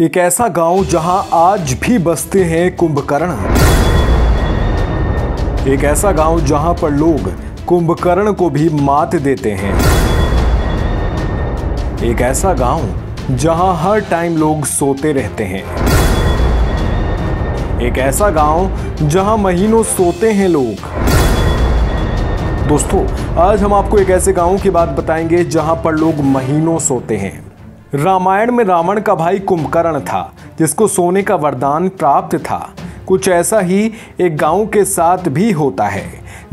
एक ऐसा गांव जहां आज भी बसते हैं कुंभकर्ण। एक ऐसा गांव जहां पर लोग कुंभकर्ण को भी मात देते हैं। एक ऐसा गांव जहां हर टाइम लोग सोते रहते हैं। एक ऐसा गांव जहां महीनों सोते हैं लोग। दोस्तों, आज हम आपको एक ऐसे गांव की बात बताएंगे जहां पर लोग महीनों सोते हैं। रामायण में रावण का भाई कुंभकर्ण था, जिसको सोने का वरदान प्राप्त था। कुछ ऐसा ही एक गांव के साथ भी होता है,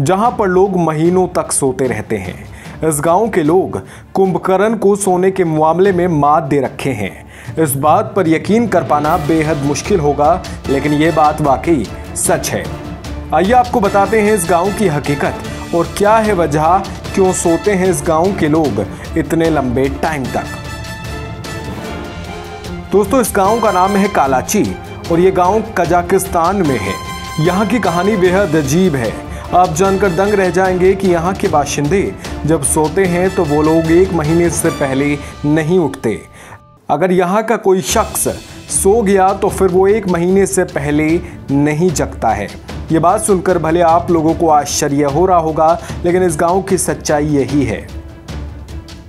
जहां पर लोग महीनों तक सोते रहते हैं। इस गांव के लोग कुंभकर्ण को सोने के मामले में मात दे रखे हैं। इस बात पर यकीन कर पाना बेहद मुश्किल होगा, लेकिन ये बात वाकई सच है। आइए आपको बताते हैं इस गांव की हकीकत और क्या है वजह क्यों सोते हैं इस गांव के लोग इतने लंबे टाइम तक। दोस्तों, इस गांव का नाम है कालाची और ये गांव कजाकिस्तान में है। यहाँ की कहानी बेहद अजीब है। आप जानकर दंग रह जाएंगे कि यहाँ के बाशिंदे जब सोते हैं तो वो लोग 1 महीने से पहले नहीं उठते। अगर यहाँ का कोई शख्स सो गया तो फिर वो 1 महीने से पहले नहीं जगता है। ये बात सुनकर भले आप लोगों को आश्चर्य हो रहा होगा, लेकिन इस गांव की सच्चाई यही है।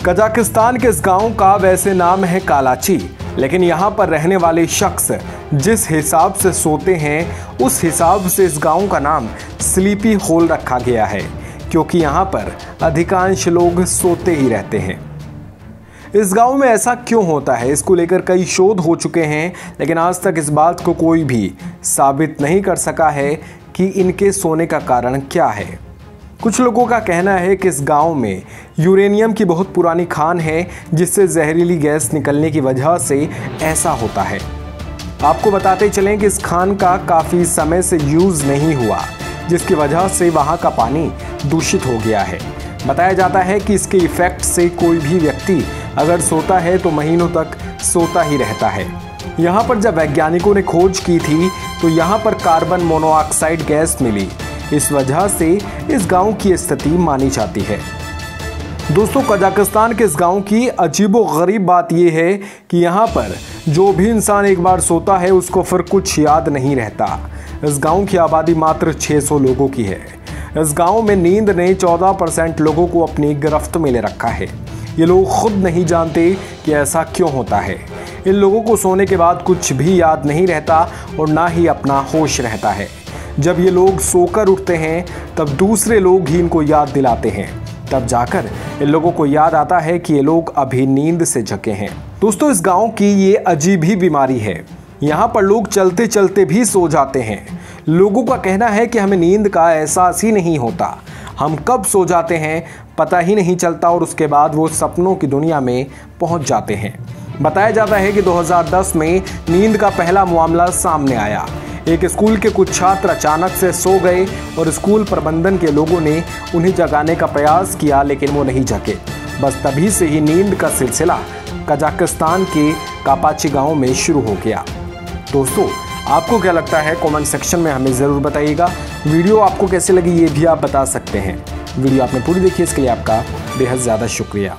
कजाकिस्तान के इस गांव का वैसे नाम है कालाची, लेकिन यहाँ पर रहने वाले शख्स जिस हिसाब से सोते हैं उस हिसाब से इस गांव का नाम स्लीपी होल रखा गया है, क्योंकि यहाँ पर अधिकांश लोग सोते ही रहते हैं। इस गांव में ऐसा क्यों होता है, इसको लेकर कई शोध हो चुके हैं, लेकिन आज तक इस बात को कोई भी साबित नहीं कर सका है कि इनके सोने का कारण क्या है। कुछ लोगों का कहना है कि इस गांव में यूरेनियम की बहुत पुरानी खान है, जिससे जहरीली गैस निकलने की वजह से ऐसा होता है। आपको बताते चलें कि इस खान का काफ़ी समय से यूज़ नहीं हुआ, जिसकी वजह से वहां का पानी दूषित हो गया है। बताया जाता है कि इसके इफ़ेक्ट से कोई भी व्यक्ति अगर सोता है तो महीनों तक सोता ही रहता है। यहाँ पर जब वैज्ञानिकों ने खोज की थी तो यहाँ पर कार्बन मोनोऑक्साइड गैस मिली। इस वजह से इस गांव की स्थिति मानी जाती है। दोस्तों, कजाकिस्तान के इस गांव की अजीबोगरीब बात यह है कि यहाँ पर जो भी इंसान एक बार सोता है उसको फिर कुछ याद नहीं रहता। इस गांव की आबादी मात्र 600 लोगों की है। इस गांव में नींद ने 14% लोगों को अपनी गिरफ्त में ले रखा है। ये लोग खुद नहीं जानते कि ऐसा क्यों होता है। इन लोगों को सोने के बाद कुछ भी याद नहीं रहता और ना ही अपना होश रहता है। जब ये लोग सोकर उठते हैं तब दूसरे लोग ही इनको याद दिलाते हैं, तब जाकर इन लोगों को याद आता है कि ये लोग अभी नींद से जगे हैं। दोस्तों, इस गांव की ये अजीब ही बीमारी है। यहाँ पर लोग चलते चलते भी सो जाते हैं। लोगों का कहना है कि हमें नींद का एहसास ही नहीं होता। हम कब सो जाते हैं पता ही नहीं चलता और उसके बाद वो सपनों की दुनिया में पहुँच जाते हैं। बताया जाता है कि 2010 में नींद का पहला मामला सामने आया। एक स्कूल के कुछ छात्र अचानक से सो गए और स्कूल प्रबंधन के लोगों ने उन्हें जगाने का प्रयास किया, लेकिन वो नहीं जगे। बस तभी से ही नींद का सिलसिला कजाकिस्तान के कापाची गांव में शुरू हो गया। दोस्तों, आपको क्या लगता है कमेंट सेक्शन में हमें ज़रूर बताइएगा। वीडियो आपको कैसे लगी ये भी आप बता सकते हैं। वीडियो आपने पूरी देखी, इसके लिए आपका बेहद ज़्यादा शुक्रिया।